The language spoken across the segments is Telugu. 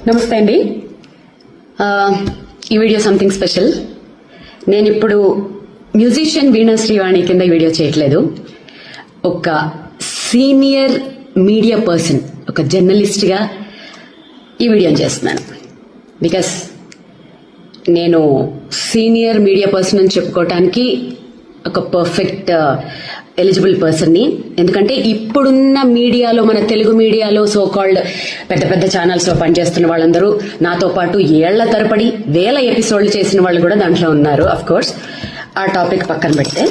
నమస్తే అండి. ఈ వీడియో సంథింగ్ స్పెషల్. నేను ఇప్పుడు మ్యూజిషియన్ వీణా శ్రీవాణి కింద ఈ వీడియో చేయట్లేదు. ఒక సీనియర్ మీడియా పర్సన్, ఒక జర్నలిస్ట్ గా ఈ వీడియో చేస్తున్నాను. బికాస్ నేను సీనియర్ మీడియా పర్సన్ అని చెప్పుకోవటానికి ఒక పర్ఫెక్ట్ ఎలిజిబుల్ పర్సన్ ని. ఎందుకంటే ఇప్పుడున్న మీడియాలో, మన తెలుగు మీడియాలో సో కాల్డ్ పెద్ద పెద్ద ఛానల్స్ లో పనిచేస్తున్న వాళ్ళందరూ నాతో పాటు ఏళ్ల తరబడి వేల ఎపిసోడ్లు చేసిన వాళ్ళు కూడా దాంట్లో ఉన్నారు. అఫ్ కోర్స్ ఆ టాపిక్ పక్కన పెడితే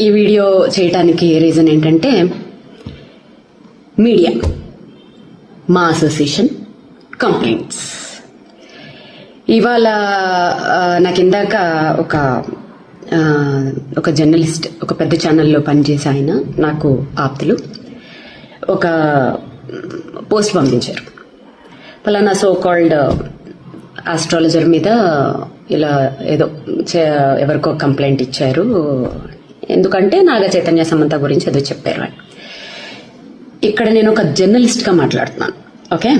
ఈ వీడియో చేయటానికి రీజన్ ఏంటంటే, మీడియా, మా అసోసియేషన్ కంప్లైంట్స్. ఇవాళ నాకు ఇందాక ఒక జర్నలిస్ట్, ఒక పెద్ద ఛానల్లో పనిచేసే ఆయన, నాకు ఆప్తులు, ఒక పోస్ట్ పంపించారు. పలానా సో కాల్డ్ ఆస్ట్రాలజర్ మీద ఇలా ఏదో ఎవరికో కంప్లైంట్ ఇచ్చారు. ఎందుకంటే నాగ చైతన్య సమంత గురించి ఏదో చెప్పారు అని. ఇక్కడ నేను ఒక జర్నలిస్ట్ గా మాట్లాడుతున్నాను. ఓకే,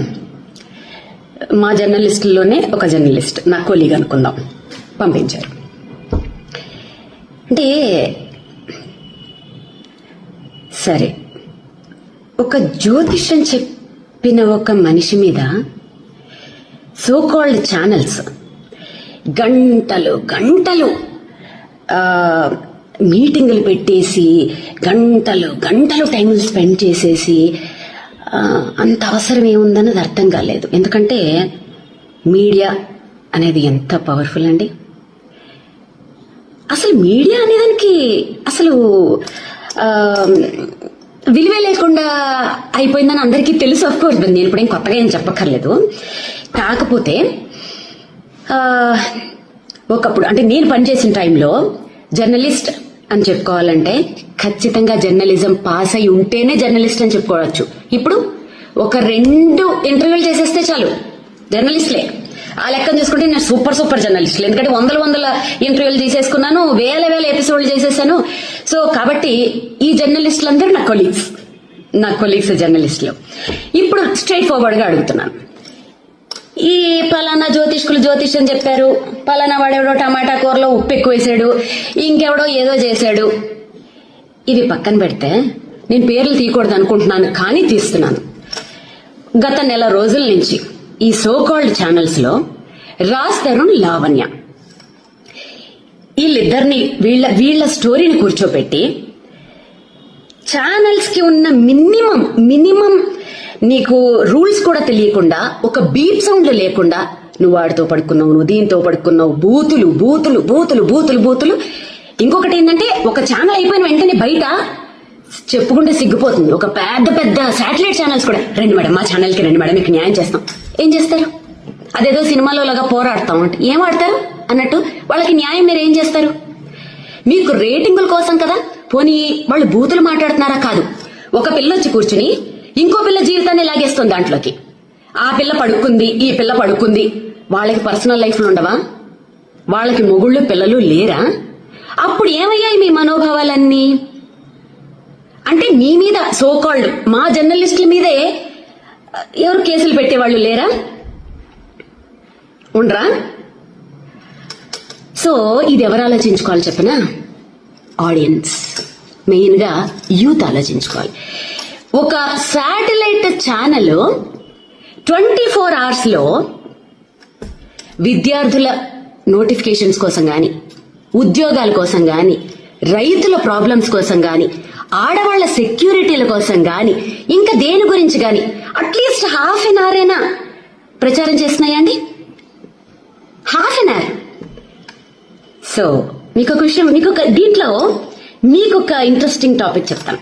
మా జర్నలిస్టుల్లోనే ఒక జర్నలిస్ట్, నా కొలీగ్ అనుకుందాం, పంపించారు. అంటే సరే, ఒక జ్యోతిష్యం చెప్పిన ఒక మనిషి మీద సో కాల్డ్ ఛానల్స్ గంటలు గంటలు మీటింగులు పెట్టేసి గంటలు గంటలు టైం స్పెండ్ చేసేసి అంత అవసరం ఏముందన్నది అర్థం కాలేదు. ఎందుకంటే మీడియా అనేది ఎంత పవర్ఫుల్ అండి. అసలు మీడియా అనేదానికి అసలు విలువే లేకుండా అయిపోయిందని అందరికీ తెలుసు. ఆఫ్ కోర్స్ నేను ఇప్పుడు ఏం కొత్తగా ఏం చెప్పక్కర్లేదు. కాకపోతే ఒకప్పుడు, అంటే నేను పనిచేసిన టైంలో జర్నలిస్ట్ అని చెప్పుకోవాలంటే ఖచ్చితంగా జర్నలిజం పాస్ అయి ఉంటేనే జర్నలిస్ట్ అని చెప్పుకోవచ్చు. ఇప్పుడు ఒక 2 ఇంటర్వ్యూలు చేసేస్తే చాలు జర్నలిస్ట్లే. ఆ లెక్కను చూసుకుంటే నేను సూపర్ జర్నలిస్టులు. ఎందుకంటే వందల ఇంటర్వ్యూలు తీసేసుకున్నాను, వేల ఎపిసోడ్లు చేసేసాను. సో కాబట్టి ఈ జర్నలిస్టులందరూ నా కొలీగ్స్ జర్నలిస్టులు. ఇప్పుడు స్ట్రైట్ ఫార్వర్డ్ గా అడుగుతున్నాను. ఈ పలానా జ్యోతిష్యం చెప్పారు, పలానా వాడెవడో టమాటా కూరలో ఉప్పు ఎక్కువ వేసాడు, ఇంకెవడో ఏదో చేశాడు, ఇవి పక్కన పెడితే నేను పేర్లు తీయకూడదు అనుకుంటున్నాను, కానీ తీస్తున్నాను. గత నెల రోజుల నుంచి ఈ సో కాల్డ్ ఛానల్స్ లో రాజ్ తరుణ్, లావణ్య, వీళ్ళిద్దరిని వీళ్ళ స్టోరీని కూర్చోపెట్టి ఛానల్స్ కి ఉన్న మినిమం నీకు రూల్స్ కూడా తెలియకుండా, ఒక బీప్ సౌండ్ లేకుండా, నువ్వు వాడితో పడుకున్నావు, నువ్వు దీంతో పడుకున్నావు, బూతులు. ఇంకొకటి ఏంటంటే, ఒక ఛానల్ అయిపోయిన వెంటనే బయట చెప్పుకుంటే సిగ్గుపోతుంది. ఒక పెద్ద శాటిలైట్ ఛానల్స్ కూడా, రండి మేడం మా ఛానల్కి రండి మేడం, మీకు న్యాయం చేస్తాం. ఏం చేస్తారు? అదేదో సినిమాలో లాగా పోరాడతాం అంటే ఏం ఆడతారు అన్నట్టు వాళ్ళకి న్యాయం మీరు ఏం చేస్తారు? మీకు రేటింగుల కోసం కదా. పోనీ వాళ్ళు బూతులు మాట్లాడుతున్నారా? కాదు. ఒక పిల్ల వచ్చి కూర్చుని ఇంకో పిల్ల జీవితాన్ని లాగేస్తుంది దాంట్లోకి. ఆ పిల్ల పడుకుంది, ఈ పిల్ల పడుకుంది. వాళ్ళకి పర్సనల్ లైఫ్లు ఉండవా? వాళ్ళకి మొగుళ్ళు పిల్లలు లేరా? అప్పుడు ఏమయ్యాయి మీ మనోభావాలన్నీ? అంటే మీ మీద సో కాల్డ్ మా జర్నలిస్టుల మీదే ఎవరు కేసులు పెట్టేవాళ్ళు లేరా? ఉండరా? సో ఇది ఎవరు ఆలోచించుకోవాలి చెప్పనా? ఆడియన్స్, మెయిన్ గా యూత్ ఆలోచించుకోవాలి. ఒక శాటిలైట్ ఛానల్ 24 hours లో విద్యార్థుల నోటిఫికేషన్స్ కోసం గాని, ఉద్యోగాల కోసం గాని, రైతుల ప్రాబ్లమ్స్ కోసం గాని, ఆడవాళ్ల సెక్యూరిటీల కోసం గాని, ఇంకా దేని గురించి గాని అట్లీస్ట్ ½ an hour అయినా ప్రచారం చేస్తున్నాయండి. ½ an hour. సో మీకు ఒక విషయం, దీంట్లో మీకు ఒక ఇంట్రెస్టింగ్ టాపిక్ చెప్తాను.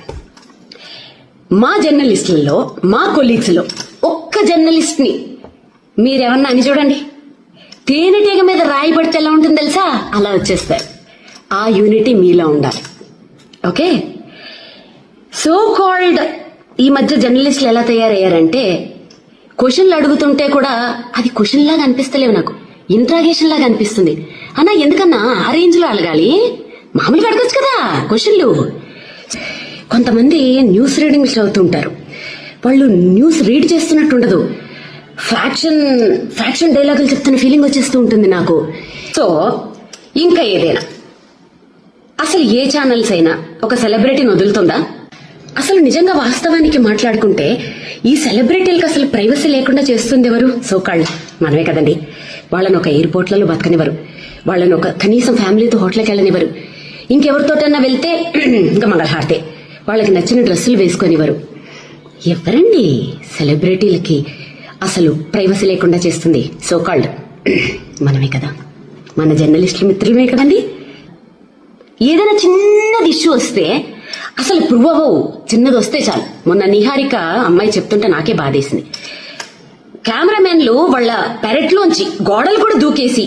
మా జర్నలిస్టులలో, మా కొలీగ్స్ లో ఒక్క జర్నలిస్ట్ ని మీరేమన్నా అని చూడండి, తేనెటీగ మీద రాయి పడితే ఎలా ఉంటుంది తెలుసా? అలా వచ్చేస్తారు. ఆ యూనిటీ మీలో ఉండాలి. ఓకే, సో కాల్డ్ ఈ మధ్య జర్నలిస్టులు ఎలా తయారయ్యారంటే, క్వశ్చన్లు అడుగుతుంటే కూడా అది క్వశ్చన్ లాగా అనిపిస్తలేవు, నాకు ఇంట్రాగేషన్ లాగా అనిపిస్తుంది. అన్నా ఎందుకన్నా ఆ రేంజ్ లో అడగాలి? మామూలుగా అడగచ్చు కదా క్వశ్చన్లు. కొంతమంది న్యూస్ రీడింగ్స్ చదువుతుంటారు, వాళ్ళు న్యూస్ రీడ్ చేస్తున్నట్టు ఉండదు. ఫ్యాక్షన్ డైలాగులు చెప్తున్న ఫీలింగ్ వచ్చేస్తూ ఉంటుంది నాకు. సో ఇంకా ఏదైనా అసలు ఏ ఛానల్స్ అయినా ఒక సెలబ్రిటీని వదులుతుందా? అసలు నిజంగా వాస్తవానికి మాట్లాడుకుంటే ఈ సెలబ్రిటీలకు అసలు ప్రైవసీ లేకుండా చేస్తుంది ఎవరు? సోకాళ్ళు మనమే కదండి. వాళ్ళని ఒక ఎయిర్పోర్ట్లలో బతకనివ్వరు, వాళ్ళని ఒక కనీసం ఫ్యామిలీతో హోటల్కి వెళ్ళనివ్వరు, ఇంకెవరితోటన్నా వెళ్తే ఇంకా మంగళహారతే, వాళ్ళకి నచ్చిన డ్రెస్సులు వేసుకొనివ్వరు. ఎవరండి సెలబ్రిటీలకి అసలు ప్రైవసీ లేకుండా చేస్తుంది? సోకాళ్ళు మనమే కదా, మన జర్నలిస్టుల మిత్రులమే కదండి. ఏదైనా చిన్నది ఇష్యూ వస్తే అసలు ప్రూవ్ అవ్వవు, చిన్నది వస్తే చాలు. మొన్న నిహారిక అమ్మాయి చెప్తుంటే నాకే బాధేసింది. కెమెరామెన్లు వాళ్ళ పెరట్లోంచి గోడలు కూడా దూకేసి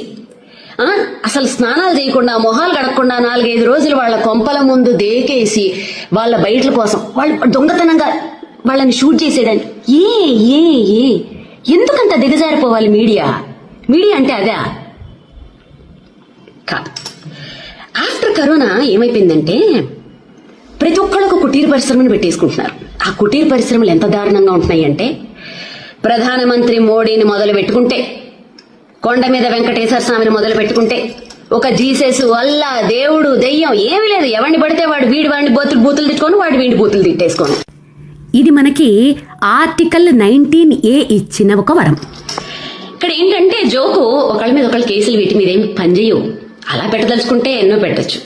అసలు స్నానాలు చేయకుండా మొహాలు కడగకుండా 4-5 రోజులు వాళ్ళ కొంపల ముందు దేకేసి వాళ్ళ బయటల కోసం వాళ్ళు దొంగతనంగా వాళ్ళని షూట్ చేసేయడానికి. ఏ ఎందుకంత దిగజారిపోవాలి మీడియా అంటే అదే కాదు. ఆఫ్టర్ కరోనా ఏమైపోయిందంటే ప్రతి ఒక్కళ్ళకు కుటీర పరిశ్రమను పెట్టేసుకుంటున్నారు. ఆ కుటీర పరిశ్రమలు ఎంత దారుణంగా ఉంటున్నాయి అంటే, ప్రధానమంత్రి మోడీని మొదలు పెట్టుకుంటే, కొండ మీద వెంకటేశ్వర స్వామిని మొదలు పెట్టుకుంటే, ఒక జీసస్ అల్లా దేవుడు దెయ్యం ఏమీ లేదు. ఎవరిని పడితే వాడు వాడిని బూతులు తిట్టుకొని వీడి బూతులు తిట్టేసుకోను. ఇది మనకి ఆర్టికల్ 19A ఇచ్చిన ఒక వరం. ఇక్కడ ఏంటంటే జోకు, ఒకళ్ళ మీద ఒకళ్ళ కేసులు వీటి మీద ఏం పనిచేయవు. అలా పెట్టదలుచుకుంటే ఎన్నో పెట్టచ్చు.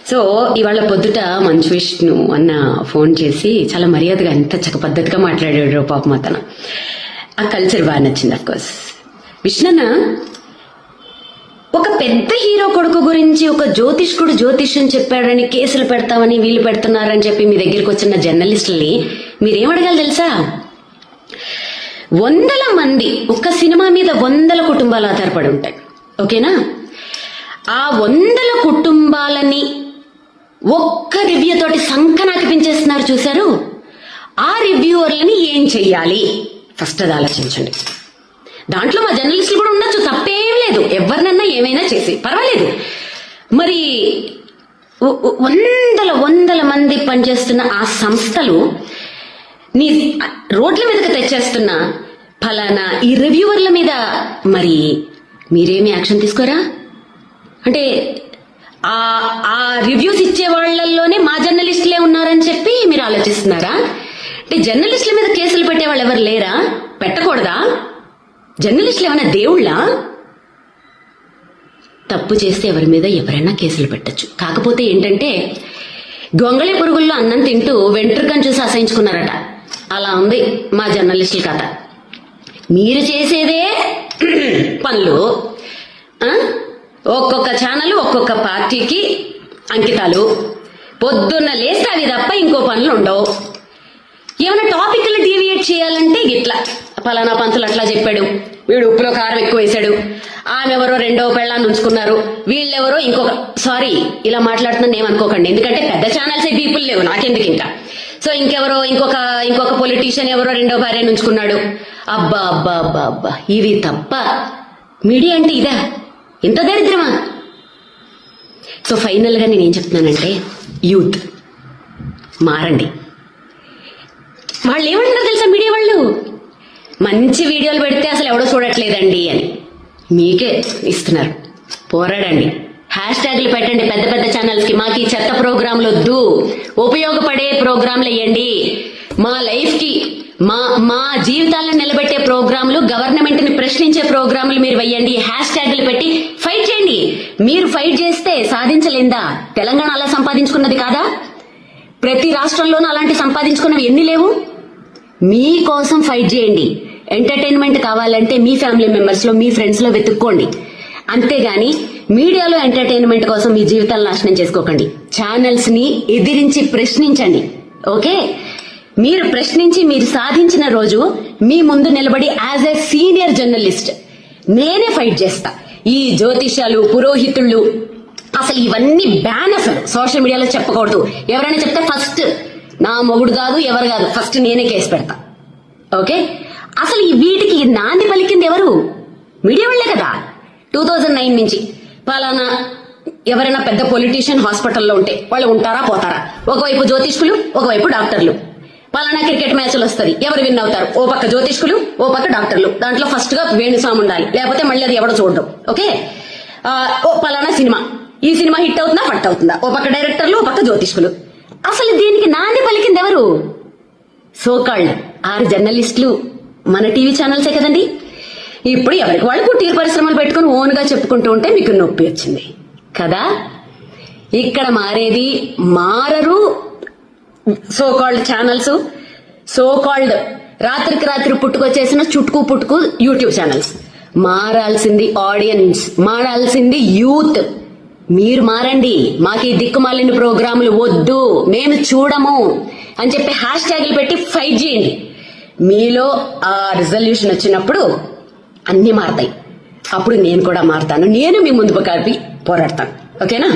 సో ఇవాళ పొద్దుట మంచు విష్ణు అన్న ఫోన్ చేసి చాలా మర్యాదగా ఎంత చక్క పద్ధతిగా మాట్లాడాడు పాపం అతను. ఆ కల్చర్ బాగా నచ్చింది. అఫ్కోర్స్ విష్ణన్న ఒక పెద్ద హీరో కొడుకు గురించి ఒక జ్యోతిష్యం చెప్పాడని కేసులు పెడతామని వీళ్ళు పెడుతున్నారని చెప్పి మీ దగ్గరికి వచ్చిన జర్నలిస్టుల్ని మీరేమడగాలి తెలుసా? 100 మంది, ఒక సినిమా మీద 100 కుటుంబాలు ఆధారపడి ఉంటాయి. ఓకేనా? ఆ 100 కుటుంబాలని ఒక్క రివ్యూ తోటి సంకనాకిపించేస్తున్నారు చూశారు. ఆ రివ్యూవర్లని ఏం చెయ్యాలి ఫస్ట్ అది ఆలోచించండి. దాంట్లో మా జర్నలిస్టులు కూడా ఉండొచ్చు, తప్పేం లేదు. ఎవరినన్నా ఏమైనా చేసి పర్వాలేదు. మరి 100 మంది పనిచేస్తున్న ఆ సంస్థలు నీ రోడ్ల మీదకి తెచ్చేస్తున్న ఫలానా ఈ రివ్యూవర్ల మీద మరి మీరేమి యాక్షన్ తీసుకోరా? అంటే ఆ రివ్యూస్ ఇచ్చే వాళ్లలోనే మా జర్నలిస్టులే ఉన్నారని చెప్పి మీరు ఆలోచిస్తున్నారా? అంటే జర్నలిస్టుల మీద కేసులు పెట్టే వాళ్ళు ఎవరు లేరా? పెట్టకూడదా? జర్నలిస్టులు ఏమైనా దేవుళ్ళా? తప్పు చేస్తే ఎవరి మీద ఎవరైనా కేసులు పెట్టచ్చు. కాకపోతే ఏంటంటే గొంగళి పురుగుల్లో అన్నం తింటూ వెంట్రుకను చూసి అసహించుకున్నారట. అలా ఉంది మా జర్నలిస్టుల కథ. మీరు చేసేదే పనులు, ఒక్కొక్క ఛానల్ ఒక్కొక్క పార్టీకి అంకితాలు. పొద్దున్న లేస్తే అవి తప్ప ఇంకో పనులు ఉండవు. ఏమైనా టాపిక్లు డీవియేట్ చేయాలంటే గిట్లా పలానా పంతులు అట్లా చెప్పాడు, వీడు ఉప్పులో కారం ఎక్కువ వేశాడు, ఆమె ఎవరో 2వ పెళ్ళాన్ని ఉంచుకున్నారు, వీళ్ళెవరో ఇంకొక. సారీ ఇలా మాట్లాడుతున్నాను ఏమనుకోకండి, ఎందుకంటే పెద్ద ఛానల్స్ పీపుల్ లేవు నాకెందుకు ఇంకా. సో ఇంకెవరో ఇంకొక పొలిటీషియన్ ఎవరో 2వ భార్యను ఉంచుకున్నాడు. అబ్బా అబ్బా అబ్బా అబ్బా, ఇవి తప్ప మీడియా అంటే ఇదా? ఇంత దరిద్రమా? సో ఫైనల్ గా నేనేం చెప్తున్నానంటే, యూత్ మారండి. వాళ్ళు ఏమంటారు తెలుసా మీడియా వాళ్ళు? మంచి వీడియోలు పెడితే అసలు ఎవడో చూడట్లేదండి అని మీకే ఇస్తున్నారు. పోరాడండి, హ్యాష్ట్యాగ్లు పెట్టండి పెద్ద పెద్ద ఛానల్స్ కి. మాకు ఈ చెత్త ప్రోగ్రాంలు వద్దు, ఉపయోగపడే ప్రోగ్రాంలు వేయండి. మా లైఫ్ కి మా జీవితాలను నిలబెట్టే ప్రోగ్రాంలు, గవర్నమెంట్ ని ప్రశ్నించే ప్రోగ్రాంలు మీరు వేయండి. హ్యాష్ట్యాగ్లు పెట్టి ఫైట్ చేయండి. మీరు ఫైట్ చేస్తే సాధించలేందా? తెలంగాణ అలా సంపాదించుకున్నది కాదా? ప్రతి రాష్ట్రంలోనూ అలాంటి సంపాదించుకున్నవి ఎన్ని లేవు? మీకోసం ఫైట్ చేయండి. ఎంటర్టైన్మెంట్ కావాలంటే మీ ఫ్యామిలీ మెంబర్స్ లో, మీ ఫ్రెండ్స్ లో వెతుక్కోండి. అంతేగాని మీడియాలో ఎంటర్టైన్మెంట్ కోసం మీ జీవితాలను నాశనం చేసుకోకండి. ఛానల్స్ ని ఎదిరించి ప్రశ్నించండి. ఓకే, మీరు ప్రశ్నించి మీరు సాధించిన రోజు మీ ముందు నిలబడి యాజ్ ఎ సీనియర్ జర్నలిస్ట్ నేనే ఫైట్ చేస్తా. ఈ జ్యోతిషాలు, పురోహితుళ్ళు, అసలు ఇవన్నీ బ్యాన్. అసలు సోషల్ మీడియాలో చెప్పకూడదు. ఎవరైనా చెప్తే ఫస్ట్ నా మొగుడు కాదు, ఎవరు కాదు, ఫస్ట్ నేనే కేసు పెడతా. ఓకే, అసలు ఈ వీటికి నాంది పలికింది ఎవరు? మీడియా వాళ్లే కదా. 2009 నుంచి పలానా ఎవరైనా పెద్ద పొలిటీషియన్ హాస్పిటల్లో ఉంటే వాళ్ళు ఉంటారా పోతారా? ఒకవైపు జ్యోతిష్కులు, ఒకవైపు డాక్టర్లు. పలానా క్రికెట్ మ్యాచ్లు వస్తుంది, ఎవరు విన్ అవుతారు? ఓ పక్క జ్యోతిష్కులు, ఓ పక్క డాక్టర్లు. దాంట్లో ఫస్ట్ గా వేణుస్వామి ఉండాలి, లేకపోతే మళ్ళీ అది ఎవడో చూడడం. ఓకే, ఓ పలానా సినిమా, ఈ సినిమా హిట్ అవుతుందా ఫట్ అవుతుందా? ఓ పక్క డైరెక్టర్లు, ఓ పక్క జ్యోతిష్కులు. అసలు దీనికి నాంది పలికింది ఎవరు? సోకాల్డ్ 6 జర్నలిస్టులు, మన టీవీ ఛానల్సే కదండి. ఇప్పుడు ఎవరికి వాళ్ళు కుటీర పరిశ్రమలు పెట్టుకుని ఓన్ గా చెప్పుకుంటూ ఉంటే మీకు నొప్పి వచ్చింది కదా. ఇక్కడ మారేది మారరు సోకాల్డ్ ఛానల్స్, సోకాల్డ్ రాత్రికి రాత్రి పుట్టుకొచ్చేసిన చుట్టుకు పుట్టుకు యూట్యూబ్ ఛానల్స్. మారాల్సింది ఆడియన్స్, మారాల్సింది యూత్. మీరు మారండి. మాకు ఈ దిక్కుమాలిన ప్రోగ్రాములు వద్దు, మేము చూడము అని చెప్పి హ్యాష్ ట్యాగులు పెట్టి ఫైట్ చేయండి. మీలో ఆ రిజల్యూషన్ వచ్చినప్పుడు అన్ని మారతాయి. అప్పుడు నేను కూడా మారతాను, నేను మీ ముందుకు కలిపి పోరాడతాను. ఓకేనా?